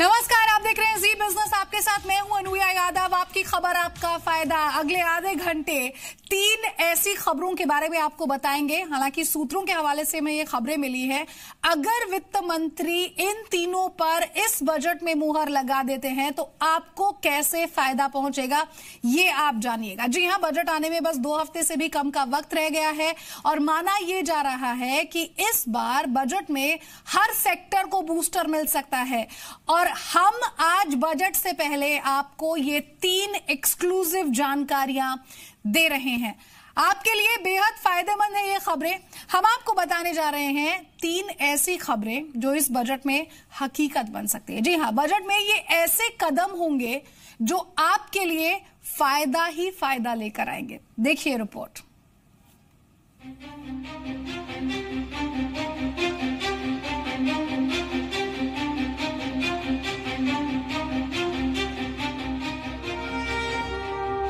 नमस्कार, आप देख रहे हैं जी बिजनेस। आपके साथ मैं हूं अनुया यादव। आपकी खबर, आपका फायदा। अगले आधे घंटे 3 ऐसी खबरों के बारे में आपको बताएंगे। हालांकि सूत्रों के हवाले से हमें ये खबरें मिली है, अगर वित्त मंत्री इन तीनों पर इस बजट में मुहर लगा देते हैं तो आपको कैसे फायदा पहुंचेगा, ये आप जानिएगा। जी हां, बजट आने में बस 2 हफ्ते से भी कम का वक्त रह गया है और माना यह जा रहा है कि इस बार बजट में हर सेक्टर को बूस्टर मिल सकता है। और हम आज बजट से पहले आपको ये 3 एक्सक्लूसिव जानकारियां दे रहे हैं। आपके लिए बेहद फायदेमंद है ये खबरें। हम आपको बताने जा रहे हैं 3 ऐसी खबरें जो इस बजट में हकीकत बन सकती है। जी हां, बजट में ये ऐसे कदम होंगे जो आपके लिए फायदा ही फायदा लेकर आएंगे। देखिए रिपोर्ट।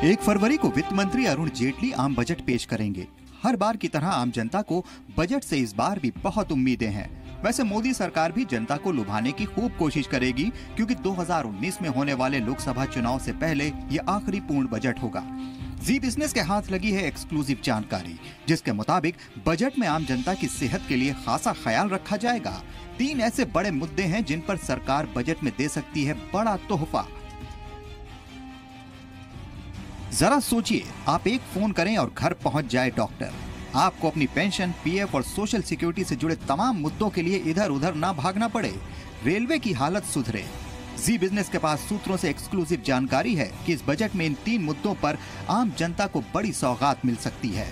एक फरवरी को वित्त मंत्री अरुण जेटली आम बजट पेश करेंगे। हर बार की तरह आम जनता को बजट से इस बार भी बहुत उम्मीदें हैं। वैसे मोदी सरकार भी जनता को लुभाने की खूब कोशिश करेगी, क्योंकि 2019 में होने वाले लोकसभा चुनाव से पहले ये आखिरी पूर्ण बजट होगा। जी बिजनेस के हाथ लगी है एक्सक्लूसिव जानकारी, जिसके मुताबिक बजट में आम जनता की सेहत के लिए खासा ख्याल रखा जाएगा। 3 ऐसे बड़े मुद्दे हैं जिन पर सरकार बजट में दे सकती है बड़ा तोहफा। जरा सोचिए, आप एक फोन करें और घर पहुंच जाए डॉक्टर। आपको अपनी पेंशन, पीएफ और सोशल सिक्योरिटी से जुड़े तमाम मुद्दों के लिए इधर उधर ना भागना पड़े। रेलवे की हालत सुधरे। जी बिजनेस के पास सूत्रों से एक्सक्लूसिव जानकारी है कि इस बजट में इन 3 मुद्दों पर आम जनता को बड़ी सौगात मिल सकती है।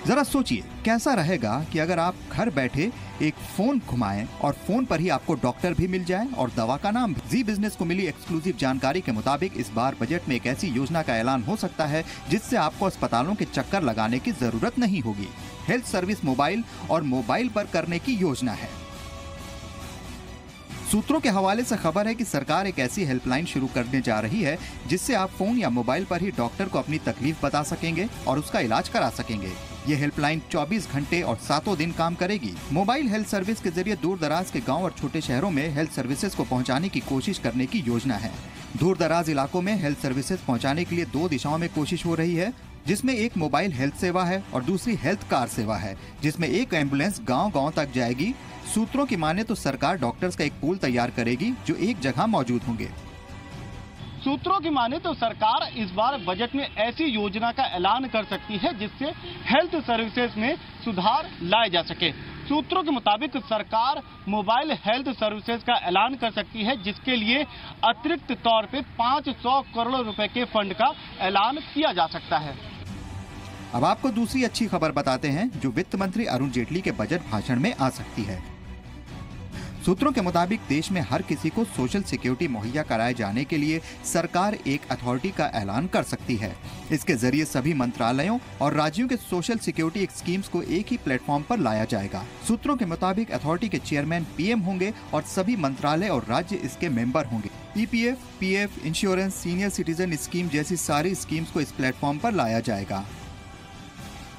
जरा सोचिए, कैसा रहेगा कि अगर आप घर बैठे एक फोन घुमाएं और फोन पर ही आपको डॉक्टर भी मिल जाए और दवा का नाम भी। जी बिजनेस को मिली एक्सक्लूसिव जानकारी के मुताबिक इस बार बजट में एक ऐसी योजना का ऐलान हो सकता है जिससे आपको अस्पतालों के चक्कर लगाने की जरूरत नहीं होगी। हेल्थ सर्विस मोबाइल और मोबाइल पर करने की योजना है। सूत्रों के हवाले से खबर है कि सरकार एक ऐसी हेल्पलाइन शुरू करने जा रही है जिससे आप फोन या मोबाइल पर ही डॉक्टर को अपनी तकलीफ बता सकेंगे और उसका इलाज करा सकेंगे। ये हेल्पलाइन 24 घंटे और 7 दिन काम करेगी। मोबाइल हेल्थ सर्विस के जरिए दूर दराज के गांव और छोटे शहरों में हेल्थ सर्विसेज को पहुंचाने की कोशिश करने की योजना है। दूर दराज इलाकों में हेल्थ सर्विसेज पहुंचाने के लिए 2 दिशाओं में कोशिश हो रही है, जिसमें एक मोबाइल हेल्थ सेवा है और दूसरी हेल्थ कार सेवा है, जिसमें एक एम्बुलेंस गांव-गांव तक जाएगी। सूत्रों की माने तो सरकार डॉक्टर्स का एक पूल तैयार करेगी जो एक जगह मौजूद होंगे। सूत्रों की माने तो सरकार इस बार बजट में ऐसी योजना का ऐलान कर सकती है जिससे हेल्थ सर्विसेज में सुधार लाए जा सके। सूत्रों के मुताबिक सरकार मोबाइल हेल्थ सर्विसेज का ऐलान कर सकती है, जिसके लिए अतिरिक्त तौर पे 500 करोड़ रुपए के फंड का ऐलान किया जा सकता है। अब आपको दूसरी अच्छी खबर बताते हैं जो वित्त मंत्री अरुण जेटली के बजट भाषण में आ सकती है। सूत्रों के मुताबिक देश में हर किसी को सोशल सिक्योरिटी मुहैया कराए जाने के लिए सरकार एक अथॉरिटी का ऐलान कर सकती है। इसके जरिए सभी मंत्रालयों और राज्यों के सोशल सिक्योरिटी स्कीम्स को एक ही प्लेटफॉर्म पर लाया जाएगा। सूत्रों के मुताबिक अथॉरिटी के चेयरमैन पीएम होंगे और सभी मंत्रालय और राज्य इसके मेंबर होंगे। EPF, PF, insurance, senior citizen scheme जैसी सारी स्कीम्स को इस प्लेटफॉर्म पर लाया जाएगा।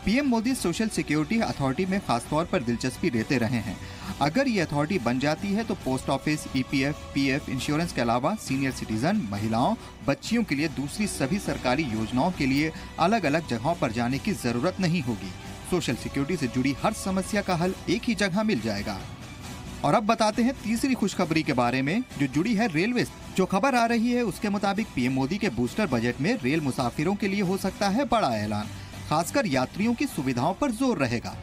PM Modi social security authority में खासतौर पर दिलचस्पी लेते रहे हैं। अगर ये अथॉरिटी बन जाती है तो post office, EPF, PF, insurance के अलावा सीनियर सिटीजन, महिलाओं, बच्चियों के लिए दूसरी सभी सरकारी योजनाओं के लिए अलग अलग जगहों पर जाने की जरूरत नहीं होगी। सोशल सिक्योरिटी से जुड़ी हर समस्या का हल एक ही जगह मिल जाएगा। और अब बताते हैं तीसरी खुशखबरी के बारे में जो जुड़ी है रेलवे। जो खबर आ रही है उसके मुताबिक पीएम मोदी के बूस्टर बजट में रेल मुसाफिरों के लिए हो सकता है बड़ा ऐलान। खासकर यात्रियों की सुविधाओं पर जोर रहेगा।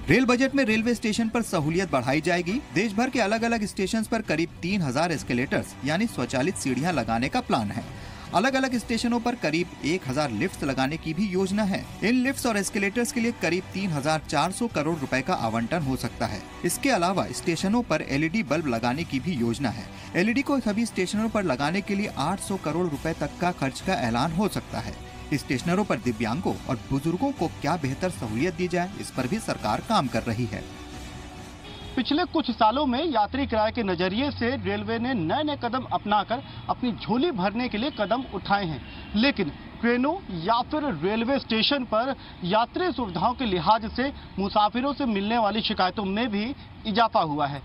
रेल बजट में रेलवे स्टेशन पर सहूलियत बढ़ाई जाएगी। देश भर के अलग अलग स्टेशन पर करीब 3000 एस्केलेटर्स यानी स्वचालित सीढ़ियां लगाने का प्लान है। अलग अलग स्टेशनों पर करीब 1000 लिफ्ट लगाने की भी योजना है। इन लिफ्ट्स और एस्केलेटर्स के लिए करीब 3400 करोड़ रुपए का आवंटन हो सकता है। इसके अलावा स्टेशनों पर एलईडी बल्ब लगाने की भी योजना है। एलईडी को सभी स्टेशनों पर लगाने के लिए 800 करोड़ रुपए तक का खर्च का ऐलान हो सकता है। स्टेशनों पर दिव्यांगों और बुजुर्गों को क्या बेहतर सहूलियत दी जाए, इस पर भी सरकार काम कर रही है। पिछले कुछ सालों में यात्री किराए के नजरिए से रेलवे ने नए नए कदम अपनाकर अपनी झोली भरने के लिए कदम उठाए हैं, लेकिन ट्रेनों या फिर रेलवे स्टेशन पर यात्री सुविधाओं के लिहाज से मुसाफिरों से मिलने वाली शिकायतों में भी इजाफा हुआ है।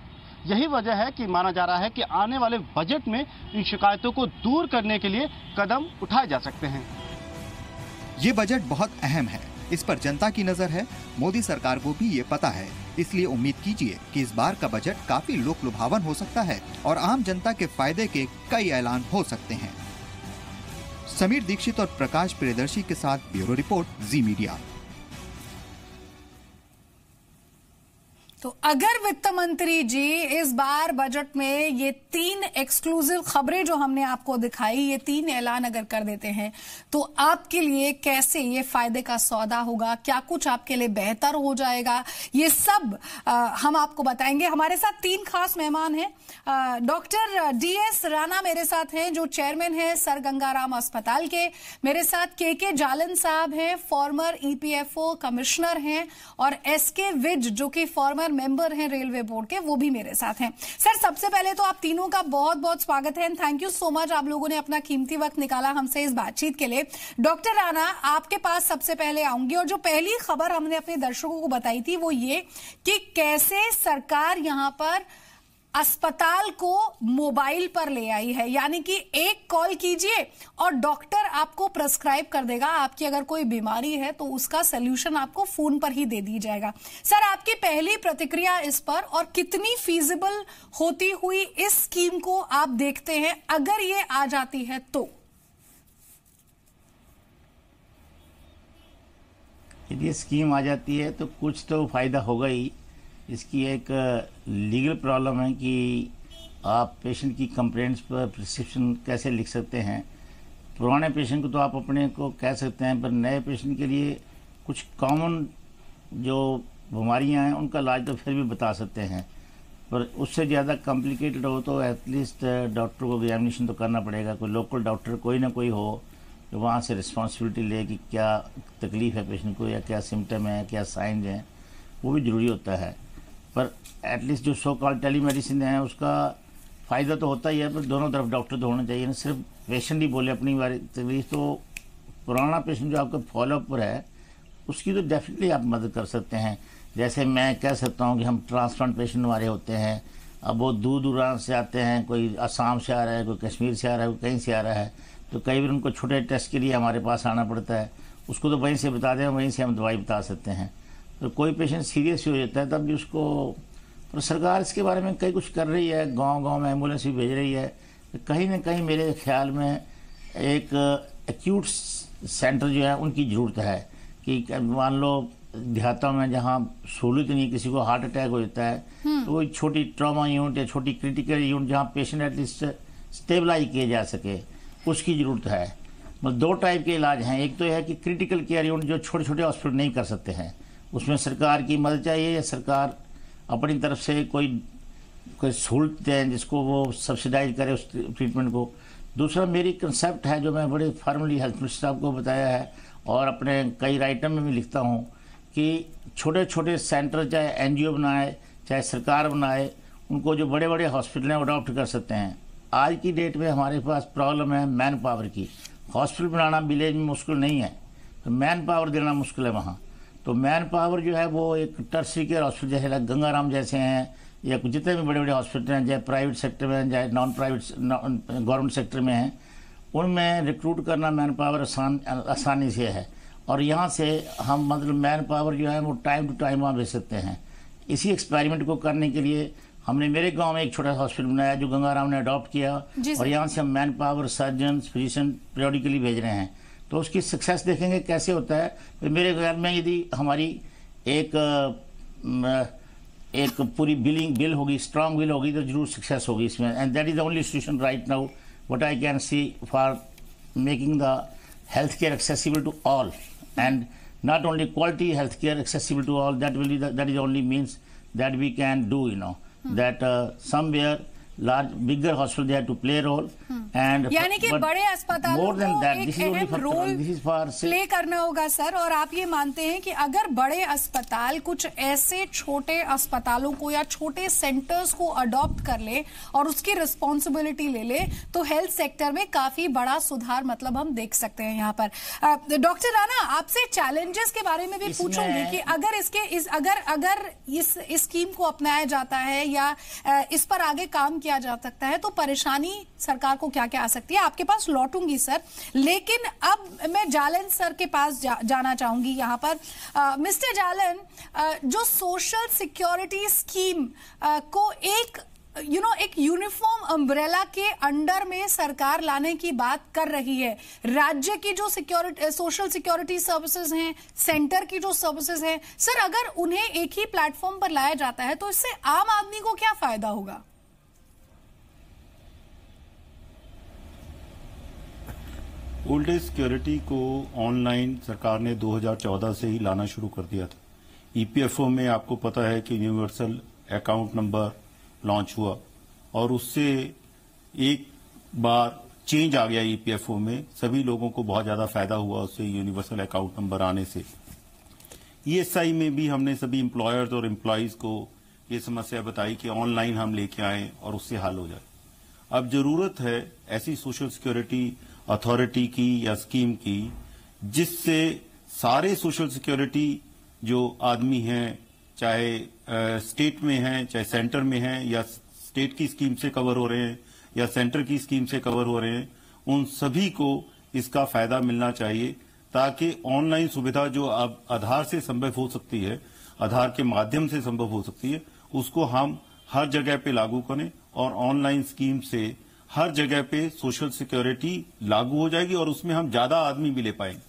यही वजह है कि माना जा रहा है कि आने वाले बजट में इन शिकायतों को दूर करने के लिए कदम उठाए जा सकते हैं। ये बजट बहुत अहम है, इस पर जनता की नजर है। मोदी सरकार को भी ये पता है, इसलिए उम्मीद कीजिए कि इस बार का बजट काफी लोक लुभावन हो सकता है और आम जनता के फायदे के कई ऐलान हो सकते हैं। समीर दीक्षित और प्रकाश प्रियदर्शी के साथ ब्यूरो रिपोर्ट, जी मीडिया। तो अगर वित्त मंत्री जी इस बार बजट में ये 3 एक्सक्लूसिव खबरें जो हमने आपको दिखाई, ये 3 ऐलान अगर कर देते हैं तो आपके लिए कैसे ये फायदे का सौदा होगा, क्या कुछ आपके लिए बेहतर हो जाएगा, ये सब हम आपको बताएंगे। हमारे साथ 3 खास मेहमान हैं। डॉक्टर DS राणा मेरे साथ हैं, जो चेयरमैन हैं सर गंगाराम अस्पताल के। मेरे साथ के जालन साहब हैं, फॉर्मर EPFO कमिश्नर हैं, और SK विज जो कि फॉर्मर मेंबर हैं रेलवे बोर्ड के, वो भी मेरे साथ हैं। सर, सबसे पहले तो आप तीनों का बहुत बहुत स्वागत है, थैंक यू सो मच, आप लोगों ने अपना कीमती वक्त निकाला हमसे इस बातचीत के लिए। डॉक्टर राणा, आपके पास सबसे पहले आऊंगी, और जो पहली खबर हमने अपने दर्शकों को बताई थी वो ये कि कैसे सरकार यहां पर अस्पताल को मोबाइल पर ले आई है, यानी कि एक कॉल कीजिए और डॉक्टर आपको प्रेस्क्राइब कर देगा। आपकी अगर कोई बीमारी है तो उसका सलूशन आपको फोन पर ही दे दी जाएगा। सर, आपकी पहली प्रतिक्रिया इस पर, और कितनी फीजिबल होती हुई इस स्कीम को आप देखते हैं अगर ये आ जाती है तो? यदि स्कीम आ जाती है तो कुछ तो फायदा होगा ही। इसकी एक लीगल प्रॉब्लम है कि आप पेशेंट की कंप्लेंट्स पर प्रिस्क्रिप्शन कैसे लिख सकते हैं। पुराने पेशेंट को तो आप अपने को कह सकते हैं, पर नए पेशेंट के लिए कुछ कॉमन जो बीमारियां हैं उनका इलाज तो फिर भी बता सकते हैं, पर उससे ज़्यादा कॉम्प्लिकेटेड हो तो एटलीस्ट डॉक्टर को एग्जामिनेशन तो करना पड़ेगा। कोई लोकल डॉक्टर कोई ना कोई हो जो वहाँ से रिस्पॉन्सिबिलिटी ले कि क्या तकलीफ है पेशेंट को, या क्या सिम्टम है, क्या साइंस हैं, वो भी ज़रूरी होता है। पर एटलीस्ट जो सो कॉल्ड टेलीमेडिसिन है उसका फ़ायदा तो होता ही है, पर दोनों तरफ डॉक्टर तो होना चाहिए ना, सिर्फ पेशेंट ही बोले अपनी बारी तकलीफ। तो पुराना पेशेंट जो आपका फॉलोअप पर है उसकी तो डेफिनेटली आप मदद कर सकते हैं। जैसे मैं कह सकता हूँ कि हम ट्रांसप्लांट पेशेंट हमारे होते हैं, अब वो दूर दूर से आते हैं, कोई असम से आ रहा है, कोई कश्मीर से आ रहा है, कोई कहीं से आ रहा है, तो कई बार उनको छोटे टेस्ट के लिए हमारे पास आना पड़ता है। उसको तो वहीं से बता दें, वहीं से हम दवाई बता सकते हैं। तो कोई पेशेंट सीरियस हो जाता है तब भी उसको, तो सरकार इसके बारे में कई कुछ कर रही है, गांव-गांव में एम्बुलेंस भी भेज रही है। तो कहीं ना कहीं मेरे ख्याल में एक एक्यूट सेंटर जो है उनकी ज़रूरत है कि मान लो देहातों में जहाँ सहूलियत नहीं, किसी को हार्ट अटैक हो जाता है तो कोई छोटी ट्रॉमा यूनिट या छोटी क्रिटिकल यूनिट जहाँ पेशेंट एटलीस्ट स्टेबलाइज किए जा सके, उसकी ज़रूरत है। मतलब 2 टाइप के इलाज हैं। एक तो यह है कि क्रिटिकल केयर यूनिट जो छोटे छोटे हॉस्पिटल नहीं कर सकते हैं, उसमें सरकार की मदद चाहिए, या सरकार अपनी तरफ से कोई सहूलत दें जिसको वो सब्सिडाइज करे उस ट्रीटमेंट को। दूसरा मेरी कंसेप्ट है जो मैं बड़े फॉर्मली हेल्थ मिनिस्टर साहब को बताया है और अपने कई राइटर में भी लिखता हूँ कि छोटे छोटे सेंटर चाहे NGO बनाए चाहे सरकार बनाए, उनको जो बड़े बड़े हॉस्पिटल हैं वो अडॉप्ट कर सकते हैं। आज की डेट में हमारे पास प्रॉब्लम है मैन पावर की। हॉस्पिटल बनाना विलेज में मुश्किल नहीं है, तो मैन पावर देना मुश्किल है वहाँ। तो मैन पावर जो है वो एक टर्शरी केयर हॉस्पिटल जैसे गंगाराम जैसे हैं, या जितने भी बड़े बड़े हॉस्पिटल हैं, चाहे प्राइवेट सेक्टर में चाहे नॉन प्राइवेट गवर्नमेंट सेक्टर में हैं, उनमें रिक्रूट करना मैन पावर आसानी से है। और यहाँ से हम मतलब मैन पावर जो है वो टाइम टू टाइम वहाँ भेज सकते हैं। इसी एक्सपेरिमेंट को करने के लिए हमने मेरे गांव में एक छोटा हॉस्पिटल बनाया जो गंगाराम ने अडॉप्ट किया, और यहाँ से हम man power surgeon physician periodically भेज रहे हैं। तो उसकी सक्सेस देखेंगे कैसे होता है। तो मेरे ख्याल में यदि हमारी एक पूरी बिल होगी, स्ट्रांग बिल होगी, तो जरूर सक्सेस होगी इसमें। And that is the only solution right now what I can see for making the health care accessible to all, and not only quality healthcare accessible to all. That is the only means that we can do, that somewhere bigger hospital they have to play a role, यानी कि बड़े अस्पतालों को एक अहम role play करना होगा sir. और आप ये मानते हैं कि अगर बड़े अस्पताल कुछ ऐसे छोटे अस्पतालों को या छोटे सेंटर्स को अडॉप्ट कर ले और उसकी रिस्पॉन्सिबिलिटी ले ले तो हेल्थ सेक्टर में काफी बड़ा सुधार मतलब हम देख सकते हैं। यहाँ पर डॉक्टर राणा, आपसे चैलेंजेस के बारे में भी पूछूंगी कि अगर इस स्कीम को अपनाया जाता है या इस पर आगे काम किया जा सकता है तो परेशानी सरकार को क्या क्या आ सकती है। आपके पास लौटूंगी सर, लेकिन अब मैं जालन सर के पास जाना चाहूंगी। यहाँ पर मिस्टर जालन, जो सोशल सिक्योरिटी स्कीम को एक यूनिफॉर्म अम्ब्रेला के अंडर में सरकार लाने की बात कर रही है, राज्य की जो सोशल सिक्योरिटी सर्विसेज हैं, सेंटर की जो सर्विसेज हैं, सर अगर उन्हें एक ही प्लेटफॉर्म पर लाया जाता है तो इससे आम आदमी को क्या फायदा होगा? ओल्ड एज सिक्योरिटी को ऑनलाइन सरकार ने 2014 से ही लाना शुरू कर दिया था। ईपीएफओ में आपको पता है कि यूनिवर्सल अकाउंट नंबर लॉन्च हुआ और उससे एक बार चेंज आ गया ईपीएफओ में, सभी लोगों को बहुत ज्यादा फायदा हुआ उससे यूनिवर्सल अकाउंट नंबर आने से। ईएसआई में भी हमने सभी एम्प्लॉयर्स और एम्प्लॉयज को ये समस्या बताई कि ऑनलाइन हम लेके आए और उससे हल हो जाए। अब जरूरत है ऐसी सोशल सिक्योरिटी अथॉरिटी की या स्कीम की जिससे सारे सोशल सिक्योरिटी जो आदमी हैं, चाहे स्टेट में हैं चाहे सेंटर में हैं या स्टेट की स्कीम से कवर हो रहे हैं या सेंटर की स्कीम से कवर हो रहे हैं, उन सभी को इसका फायदा मिलना चाहिए ताकि ऑनलाइन सुविधा जो अब आधार से संभव हो सकती है, आधार के माध्यम से संभव हो सकती है, उसको हम हर जगह पे लागू करें और ऑनलाइन स्कीम से हर जगह पे सोशल सिक्योरिटी लागू हो जाएगी और उसमें हम ज्यादा आदमी भी ले पाएंगे।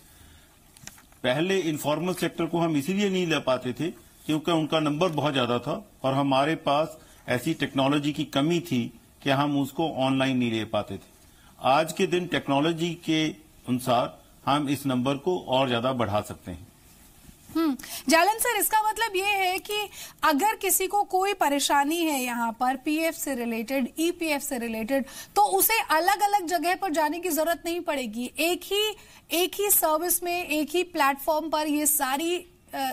पहले इनफॉर्मल सेक्टर को हम इसीलिए नहीं ले पाते थे क्योंकि उनका नंबर बहुत ज्यादा था और हमारे पास ऐसी टेक्नोलॉजी की कमी थी कि हम उसको ऑनलाइन नहीं ले पाते थे। आज के दिन टेक्नोलॉजी के अनुसार हम इस नंबर को और ज्यादा बढ़ा सकते हैं। जालन सर, इसका मतलब ये है कि अगर किसी को कोई परेशानी है यहाँ पर पीएफ से रिलेटेड, ईपीएफ से रिलेटेड, तो उसे अलग अलग जगह पर जाने की जरूरत नहीं पड़ेगी। एक ही सर्विस में, एक ही प्लेटफॉर्म पर ये सारी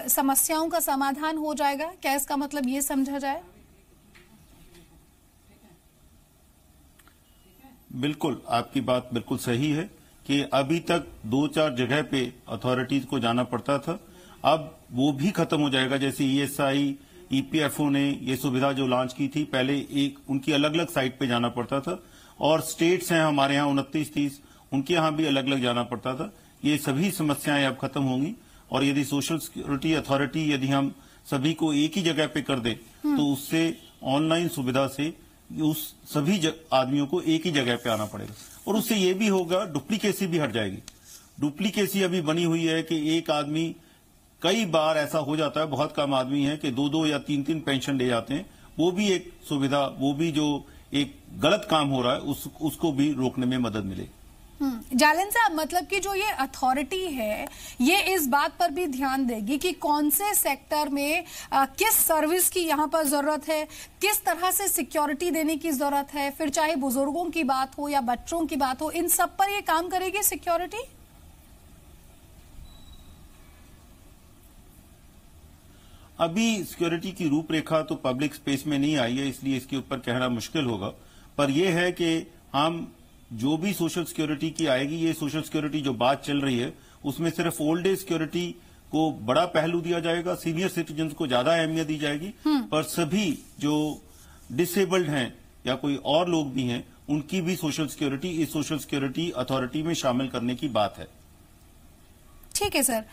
समस्याओं का समाधान हो जाएगा। क्या इसका मतलब ये समझा जाए? बिल्कुल, आपकी बात बिल्कुल सही है कि अभी तक 2-4 जगह पे अथॉरिटीज को जाना पड़ता था, अब वो भी खत्म हो जाएगा। जैसे ईएसआई, ईपीएफओ ने ये सुविधा जो लॉन्च की थी, पहले एक उनकी अलग अलग साइट पे जाना पड़ता था और स्टेट्स हैं हमारे यहाँ 29-30, उनके यहाँ भी अलग अलग जाना पड़ता था। ये सभी समस्याएं अब खत्म होंगी और यदि सोशल सिक्योरिटी अथॉरिटी यदि हम सभी को एक ही जगह पे कर दे तो उससे ऑनलाइन सुविधा से उस सभी आदमियों को एक ही जगह पे आना पड़ेगा और उससे ये भी होगा, डुप्लीकेसी भी हट जाएगी। डुप्लीकेसी अभी बनी हुई है कि एक आदमी, कई बार ऐसा हो जाता है, बहुत कम आदमी है कि 2-2 या 3-3 पेंशन ले जाते हैं। वो भी एक सुविधा, वो भी जो एक गलत काम हो रहा है उसको भी रोकने में मदद मिलेगी। जालन साहब, मतलब कि जो ये अथॉरिटी है ये इस बात पर भी ध्यान देगी कि कौन से सेक्टर में किस सर्विस की यहाँ पर जरूरत है, किस तरह से सिक्योरिटी देने की जरूरत है, फिर चाहे बुजुर्गों की बात हो या बच्चों की बात हो, इन सब पर ये काम करेगी सिक्योरिटी। अभी सिक्योरिटी की रूपरेखा तो पब्लिक स्पेस में नहीं आई है, इसलिए इसके ऊपर कहना मुश्किल होगा, पर यह है कि हम जो भी सोशल सिक्योरिटी की आएगी, ये सोशल सिक्योरिटी जो बात चल रही है उसमें सिर्फ ओल्ड एज सिक्योरिटी को बड़ा पहलू दिया जाएगा, सीनियर सिटीजन को ज्यादा अहमियत दी जाएगी, पर सभी जो डिसेबल्ड हैं या कोई और लोग भी हैं उनकी भी सोशल सिक्योरिटी इस सोशल सिक्योरिटी अथॉरिटी में शामिल करने की बात है। ठीक है सर,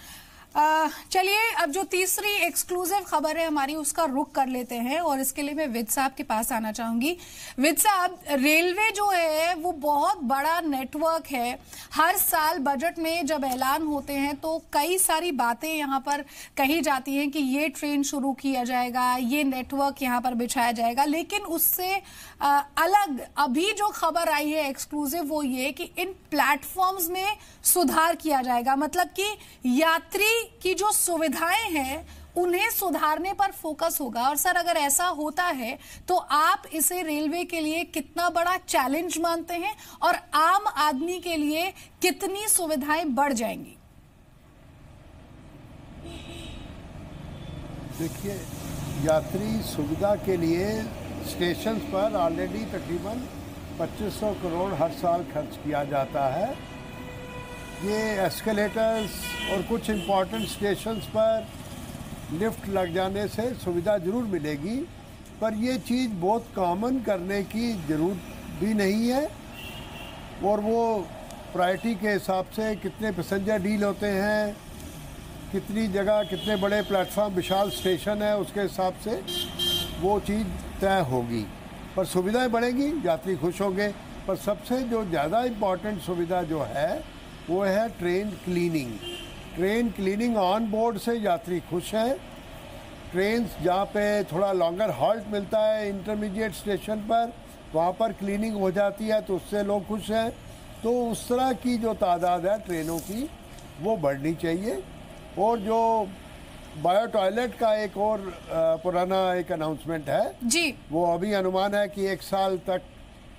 चलिए अब जो तीसरी एक्सक्लूसिव खबर है हमारी उसका रुख कर लेते हैं और इसके लिए मैं विद साहब के पास आना चाहूंगी। विद साहब, रेलवे जो है वो बहुत बड़ा नेटवर्क है। हर साल बजट में जब ऐलान होते हैं तो कई सारी बातें यहाँ पर कही जाती हैं कि ये ट्रेन शुरू किया जाएगा, ये नेटवर्क यहाँ पर बिछाया जाएगा, लेकिन उससे अलग अभी जो खबर आई है एक्सक्लूसिव वो ये कि इन प्लेटफॉर्म्स में सुधार किया जाएगा। मतलब कि यात्री की जो सुविधाएं हैं उन्हें सुधारने पर फोकस होगा। और सर, अगर ऐसा होता है तो आप इसे रेलवे के लिए कितना बड़ा चैलेंज मानते हैं और आम आदमी के लिए कितनी सुविधाएं बढ़ जाएंगी? देखिए, यात्री सुविधा के लिए स्टेशन पर ऑलरेडी तकरीबन 2500 करोड़ हर साल खर्च किया जाता है। ये एस्केलेटर्स और कुछ इम्पोर्टेंट स्टेशंस पर लिफ्ट लग जाने से सुविधा ज़रूर मिलेगी, पर ये चीज़ बहुत कॉमन करने की ज़रूरत भी नहीं है। और वो प्रायोरिटी के हिसाब से कितने पैसेंजर डील होते हैं, कितनी जगह, कितने बड़े प्लेटफॉर्म, विशाल स्टेशन है, उसके हिसाब से वो चीज़ तय होगी। पर सुविधाएं बढ़ेंगी, यात्री खुश होंगे। पर सबसे जो ज़्यादा इम्पॉर्टेंट सुविधा जो है वो है train cleaning. Train cleaning on board से यात्री खुश हैं। ट्रेन जहाँ पे थोड़ा लॉन्गर हॉल्ट मिलता है इंटरमीडिएट स्टेशन पर, वहाँ पर क्लीनिंग हो जाती है तो उससे लोग खुश हैं। तो उस तरह की जो तादाद है ट्रेनों की वो बढ़नी चाहिए। और जो बायो टॉयलेट का एक और पुराना एक अनाउंसमेंट है जी, वो अभी अनुमान है कि 1 साल तक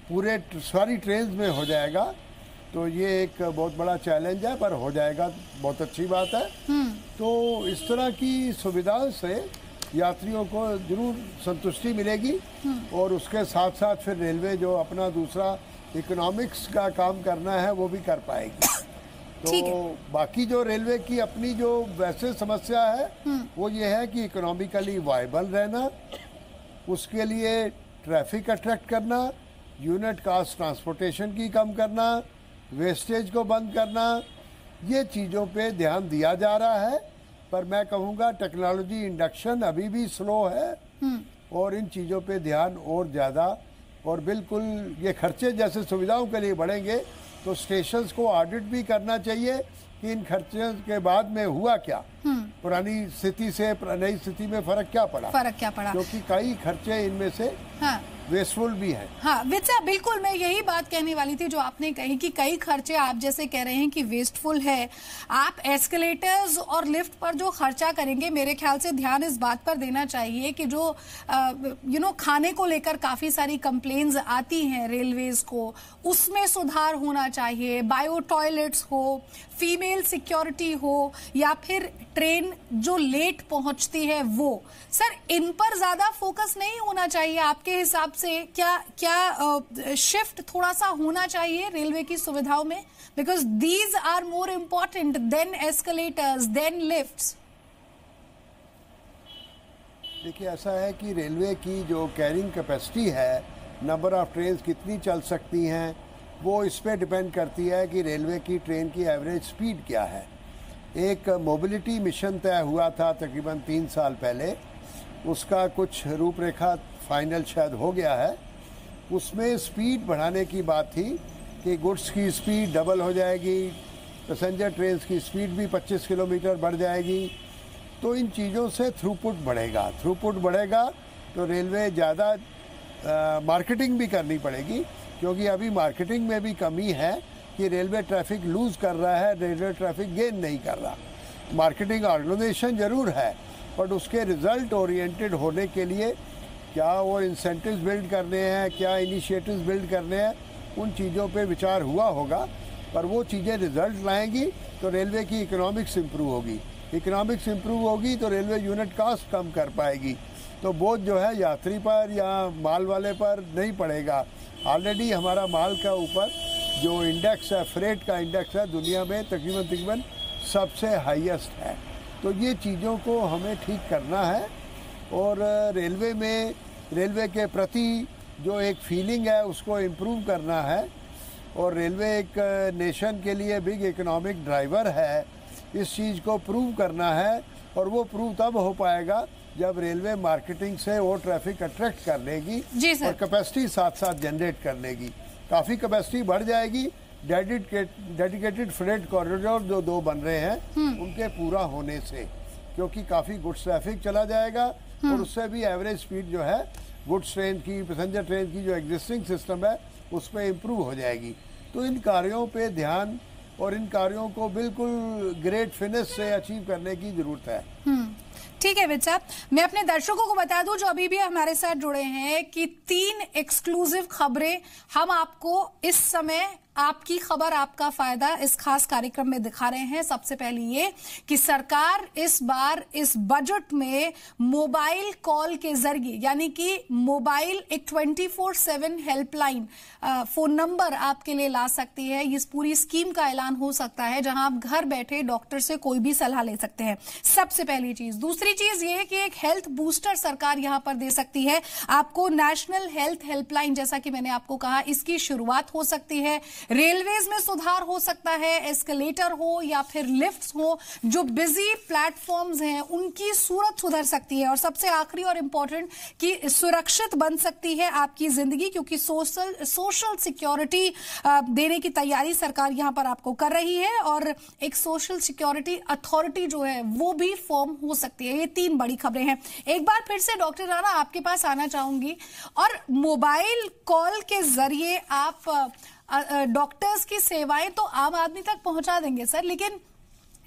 पूरे सारी ट्रेन में हो जाएगा। तो ये एक बहुत बड़ा चैलेंज है, पर हो जाएगा, बहुत अच्छी बात है। तो इस तरह की सुविधाओं से यात्रियों को जरूर संतुष्टि मिलेगी। और उसके साथ साथ फिर रेलवे जो अपना दूसरा इकोनॉमिक्स का काम करना है वो भी कर पाएगी। तो बाकी जो रेलवे की अपनी जो वैसे समस्या है वो ये है कि इकोनॉमिकली वायबल रहना, उसके लिए ट्रैफिक अट्रैक्ट करना, यूनिट कास्ट ट्रांसपोर्टेशन की कम करना, वेस्टेज को बंद करना, ये चीज़ों पे ध्यान दिया जा रहा है। पर मैं कहूँगा टेक्नोलॉजी इंडक्शन अभी भी स्लो है और इन चीज़ों पे ध्यान और ज़्यादा। और बिल्कुल ये खर्चे जैसे सुविधाओं के लिए बढ़ेंगे तो स्टेशंस को ऑडिट भी करना चाहिए कि इन खर्चे के बाद में हुआ क्या, पुरानी स्थिति से नई स्थिति में फर्क क्या पड़ा, क्योंकि कई खर्चे इनमें से वेस्टफुल भी है। हाँ वित्सा, बिल्कुल मैं यही बात कहने वाली थी जो आपने कही कि कई खर्चे आप जैसे कह रहे हैं कि वेस्टफुल है। आप एस्केलेटर्स और लिफ्ट पर जो खर्चा करेंगे, मेरे ख्याल से ध्यान इस बात पर देना चाहिए कि जो खाने को लेकर काफी सारी कंप्लेन्स आती हैं रेलवेज को, उसमें सुधार होना चाहिए। बायो टॉयलेट्स हो, फीमेल सिक्योरिटी हो, या फिर ट्रेन जो लेट पहुंचती है वो, सर इन पर ज्यादा फोकस नहीं होना चाहिए आपके हिसाब से? क्या शिफ्ट थोड़ा सा होना चाहिए रेलवे की सुविधाओं में? Because these are more important than escalators, then lifts. देखिए, ऐसा है कि रेलवे की जो कैरिंग कैपेसिटी है, नंबर ऑफ ट्रेन कितनी चल सकती हैं, वो इस पे डिपेंड करती है कि रेलवे की ट्रेन की एवरेज स्पीड क्या है। एक मोबिलिटी मिशन तय हुआ था तकरीबन 3 साल पहले, उसका कुछ रूपरेखा फाइनल शायद हो गया है। उसमें स्पीड बढ़ाने की बात थी कि गुड्स की स्पीड डबल हो जाएगी, पैसेंजर ट्रेन की स्पीड भी 25 किलोमीटर बढ़ जाएगी। तो इन चीज़ों से थ्रूपुट बढ़ेगा तो रेलवे ज़्यादा मार्केटिंग भी करनी पड़ेगी, क्योंकि अभी मार्केटिंग में भी कमी है कि रेलवे ट्रैफिक लूज़ कर रहा है, रेलवे ट्रैफिक गेन नहीं कर रहा। मार्केटिंग ऑर्गेनाइजेशन ज़रूर है, बट उसके रिजल्ट ओरिएंटेड होने के लिए क्या वो इंसेंटिव्स बिल्ड करने हैं, क्या इनिशिएटिव्स बिल्ड करने हैं, उन चीज़ों पे विचार हुआ होगा। पर वो चीज़ें रिजल्ट लाएंगी तो रेलवे की इकोनॉमिक्स इम्प्रूव होगी। इकोनॉमिक्स इम्प्रूव होगी तो रेलवे यूनिट कास्ट कम कर पाएगी। तो बोझ जो है यात्री पर या माल वाले पर नहीं पड़ेगा। ऑलरेडी हमारा माल का ऊपर जो इंडेक्स है, फ्रेट का इंडेक्स है, दुनिया में तकरीबन सबसे हाईएस्ट है। तो ये चीज़ों को हमें ठीक करना है और रेलवे के प्रति जो एक फीलिंग है उसको इम्प्रूव करना है। और रेलवे एक नेशन के लिए बिग इकोनॉमिक ड्राइवर है, इस चीज़ को प्रूव करना है। और वो प्रूव तब हो पाएगा जब रेलवे मार्केटिंग से वो ट्रैफिक अट्रैक्ट कर लेगी और कैपेसिटी साथ साथ जनरेट कर लेगी। काफ़ी कैपेसिटी बढ़ जाएगी। डेडिकेटेड फ्रेट कॉरिडोर जो 2 बन रहे हैं उनके पूरा होने से, क्योंकि काफ़ी गुड्स ट्रैफिक चला जाएगा और उससे भी एवरेज स्पीड जो है गुड्स ट्रेन की, पैसेंजर ट्रेन की जो एग्जिस्टिंग सिस्टम है उस पर इम्प्रूव हो जाएगी। तो इन कार्यों पे ध्यान और इन कार्यों को बिल्कुल ग्रेट फिनिश से अचीव करने की ज़रूरत है। ठीक है विद साहब, मैं अपने दर्शकों को बता दूं जो अभी भी हमारे साथ जुड़े हैं कि 3 एक्सक्लूसिव खबरें हम आपको इस समय आपकी खबर आपका फायदा इस खास कार्यक्रम में दिखा रहे हैं। सबसे पहले ये कि सरकार इस बार इस बजट में मोबाइल कॉल के जरिए, यानी कि मोबाइल एक 24/7 हेल्पलाइन फोन नंबर आपके लिए ला सकती है। इस पूरी स्कीम का ऐलान हो सकता है जहां आप घर बैठे डॉक्टर से कोई भी सलाह ले सकते हैं। सबसे पहली चीज। दूसरी चीज ये है कि एक हेल्थ बूस्टर सरकार यहां पर दे सकती है आपको। नेशनल हेल्थ हेल्पलाइन, जैसा कि मैंने आपको कहा, इसकी शुरुआत हो सकती है। रेलवेज में सुधार हो सकता है, एस्केलेटर हो या फिर लिफ्ट्स हो, जो बिजी प्लेटफॉर्म्स हैं उनकी सूरत सुधर सकती है। और सबसे आखिरी और इंपॉर्टेंट कि सुरक्षित बन सकती है आपकी जिंदगी, क्योंकि सोशल सिक्योरिटी देने की तैयारी सरकार यहां पर आपको कर रही है और एक सोशल सिक्योरिटी अथॉरिटी जो है वो भी फॉर्म हो सकती है। ये 3 बड़ी खबरें हैं। एक बार फिर से डॉक्टर राणा आपके पास आना चाहूंगी, और मोबाइल कॉल के जरिए आप डॉक्टर्स की सेवाएं तो आम आदमी तक पहुंचा देंगे सर, लेकिन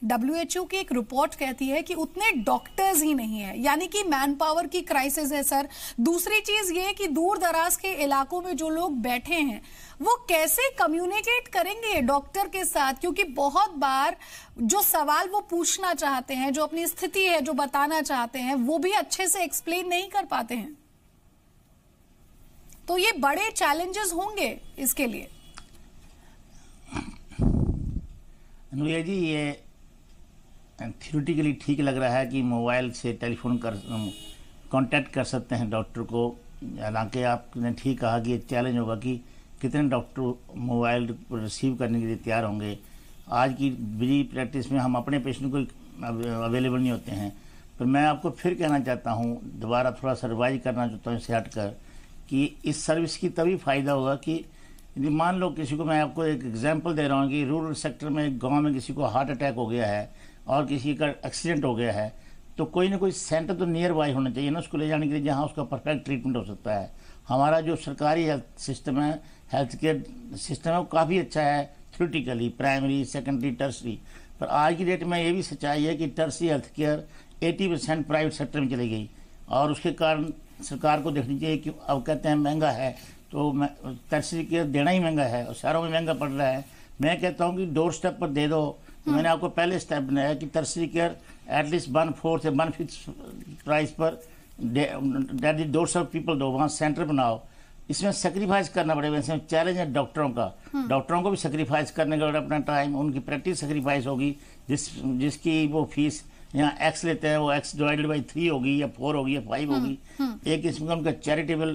WHO की एक रिपोर्ट कहती है कि उतने डॉक्टर्स ही नहीं है, यानी कि मैन पावर की क्राइसिस है सर। दूसरी चीज ये कि दूर दराज के इलाकों में जो लोग बैठे हैं वो कैसे कम्युनिकेट करेंगे डॉक्टर के साथ, क्योंकि बहुत बार जो सवाल वो पूछना चाहते हैं, जो अपनी स्थिति है जो बताना चाहते हैं, वो भी अच्छे से एक्सप्लेन नहीं कर पाते हैं। तो ये बड़े चैलेंजेस होंगे इसके लिए। अनुया जी, ये थ्योरेटिकली ठीक लग रहा है कि मोबाइल से टेलीफोन कर कांटेक्ट कर सकते हैं डॉक्टर को। हालांकि आपने ठीक कहा कि एक चैलेंज होगा कि कितने डॉक्टर मोबाइल रिसीव करने के लिए तैयार होंगे। आज की बिजी प्रैक्टिस में हम अपने पेशेंट को अवेलेबल नहीं होते हैं। पर मैं आपको फिर कहना चाहता हूँ, दोबारा थोड़ा सा रिवाइज करना चाहता हूँ इससे हटकर, कि इस सर्विस की तभी फ़ायदा होगा कि यदि मान लो किसी को, मैं आपको एक एग्जांपल दे रहा हूँ कि रूरल सेक्टर में गांव में किसी को हार्ट अटैक हो गया है और किसी का एक्सीडेंट हो गया है, तो कोई ना कोई सेंटर तो नियर बाई होना चाहिए ना उसको ले जाने के लिए, जहाँ उसका परफेक्ट ट्रीटमेंट हो सकता है। हमारा जो सरकारी हेल्थ सिस्टम है, हेल्थ केयर सिस्टम है, वो काफ़ी अच्छा है थ्योरेटिकली, प्राइमरी, सेकेंडरी, टर्सरी। पर आज की डेट में ये भी सच्चाई है कि tertiary health care 80% private sector में चली गई, और उसके कारण सरकार को देखनी चाहिए कि अब कहते हैं महंगा है, तो टर्सरी केयर देना ही महंगा है और शहरों में महंगा पड़ रहा है। मैं कहता हूँ कि डोर स्टेप पर दे दो। तो मैंने आपको पहले स्टेप बनाया कि टर्सरी केयर एटलीस्ट 1/4 से 1/5 प्राइस पर डेट द डोर्स ऑफ पीपल दो, वहाँ सेंटर बनाओ। इसमें सेक्रीफाइस करना पड़ेगा, इसमें चैलेंज है डॉक्टरों का। डॉक्टरों को भी सेक्रीफाइस करने का अपना टाइम, उनकी प्रैक्टिस सेक्रीफाइस होगी। जिसकी वो फीस यहाँ X लेते हैं वो X डिवाइडेड बाई 3 होगी या 4 होगी या 5 होगी। एक इसमें उनका चैरिटेबल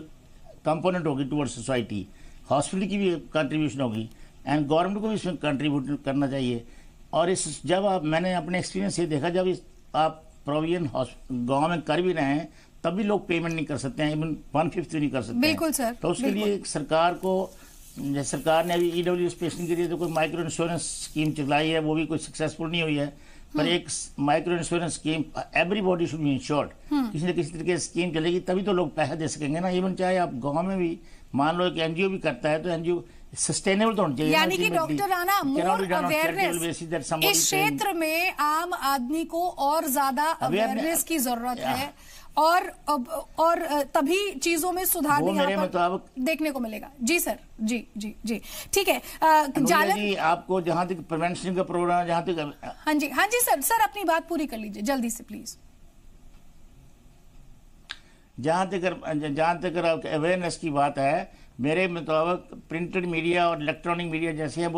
कंपोनेंट होगी टुवर्ड्स सोसाइटी। हॉस्पिटल की भी कंट्रीब्यूशन होगी एंड गवर्नमेंट को भी इसमें कंट्रीब्यूट करना चाहिए। और इस जब आप, मैंने अपने एक्सपीरियंस ये देखा, जब आप प्रोविजन गाँव में कर भी रहे हैं तब भी लोग पेमेंट नहीं कर सकते हैं, इवन 1/5 नहीं कर सकते। बिल्कुल सर। तो उसके लिए सरकार को, सरकार ने अभी EWS पेशेंट के लिए तो कोई माइक्रो इंश्योरेंस स्कीम चलाई है, वो भी कोई सक्सेसफुल नहीं हुई है। पर एक micro insurance scheme, everybody should be insured, किसी न किसी तरीके की स्कीम चलेगी तभी तो लोग पैसा दे सकेंगे ना। इवन चाहे आप गांव में भी मान लो कि NGO भी करता है, तो NGO सस्टेनेबल तो होना चाहिए। यानी कि डॉक्टर राणा, मोर अवेयरनेस इस क्षेत्र में आम आदमी को और ज्यादा अवेयरनेस की जरूरत है, और तभी चीजों में सुधार देखने को मिलेगा। जी सर, जी जी जी, ठीक है। जी, आपको जहां तक प्रिवेंशन का प्रोग्राम, जहां तक, हाँ जी सर अपनी बात पूरी कर लीजिए जल्दी से प्लीज। जहां तक अवेयरनेस की बात है, मेरे मुताबिक प्रिंटेड मीडिया और इलेक्ट्रॉनिक मीडिया जैसे हैं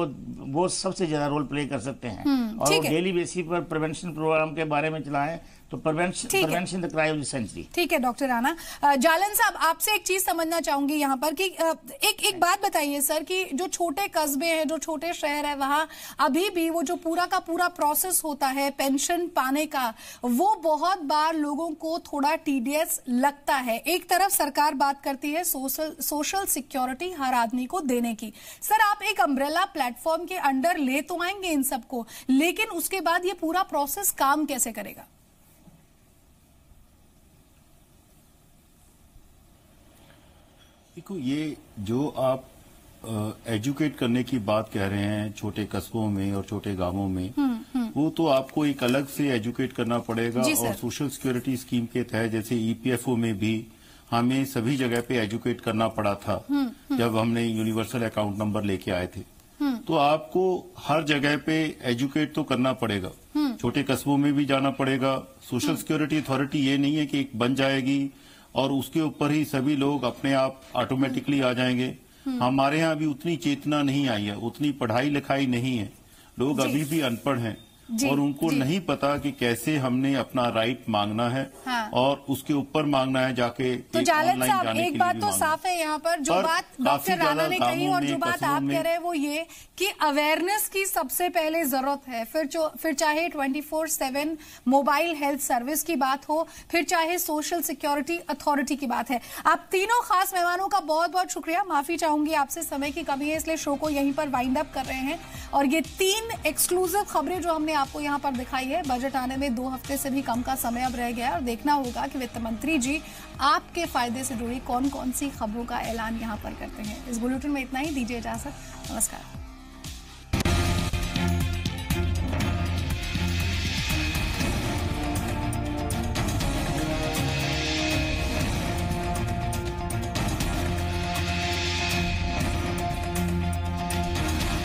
वो सबसे ज्यादा रोल प्ले कर सकते हैं, और वो डेली बेसिस पर प्रिवेंशन प्रोग्राम के बारे में चलाएं, तो prevention the crime of the century. ठीक है डॉक्टर राणा। जालन साहब, आपसे एक चीज समझना चाहूंगी यहाँ पर कि एक बात बताइए सर कि जो छोटे कस्बे हैं, जो छोटे शहर है, वहां अभी भी वो जो पूरा का पूरा प्रोसेस होता है पेंशन पाने का, वो बहुत बार लोगों को थोड़ा टीडियस लगता है। एक तरफ सरकार बात करती है सोशल सिक्योरिटी हर आदमी को देने की। सर, आप एक अम्ब्रेला प्लेटफॉर्म के अंडर ले तो आएंगे इन सबको, लेकिन उसके बाद ये पूरा प्रोसेस काम कैसे करेगा? देखो, ये जो आप एजुकेट करने की बात कह रहे हैं छोटे कस्बों में और छोटे गांवों में, वो तो आपको एक अलग से एजुकेट करना पड़ेगा। जी और सर। सोशल सिक्योरिटी स्कीम के तहत जैसे ईपीएफओ में भी हमें सभी जगह पे एजुकेट करना पड़ा था जब हमने यूनिवर्सल अकाउंट नंबर लेके आए थे। तो आपको हर जगह पे एजुकेट तो करना पड़ेगा, छोटे कस्बों में भी जाना पड़ेगा। सोशल सिक्योरिटी अथॉरिटी ये नहीं है कि एक बन जाएगी और उसके ऊपर ही सभी लोग अपने आप ऑटोमेटिकली आ जाएंगे। हमारे यहाँ अभी उतनी चेतना नहीं आई है, उतनी पढ़ाई लिखाई नहीं है, लोग अभी भी अनपढ़ हैं और उनको नहीं पता कि कैसे हमने अपना राइट मांगना है। हाँ। और उसके ऊपर मांगना है जाके। तो जालद ऑनलाइन साहब, जाने एक के बात लिए तो भी साफ है यहाँ पर, जो पर बात काफी डॉक्टर राणा ज्यादा ने कही गांवों और जो में, बात कस्बों आप में कह रहे हैं वो ये कि अवेयरनेस की सबसे पहले जरूरत है। फिर चाहे 24/7 मोबाइल हेल्थ सर्विस की बात हो, फिर चाहे सोशल सिक्योरिटी अथॉरिटी की बात है। आप तीनों खास मेहमानों का बहुत बहुत शुक्रिया। माफी चाहूंगी आपसे, समय की कमी है इसलिए शो को यहीं पर वाइंड अप कर रहे हैं। और ये 3 एक्सक्लूसिव खबरें जो हमने आपको यहाँ पर दिखाई है, बजट आने में 2 हफ्ते से भी कम का समय अब रह गया है और देखना होगा कि वित्त मंत्री जी आपके फायदे से जुड़ी कौन कौन सी खबरों का ऐलान यहाँ पर करते हैं। इस बुलेटिन में इतना ही, दीजिए इजाजत, नमस्कार।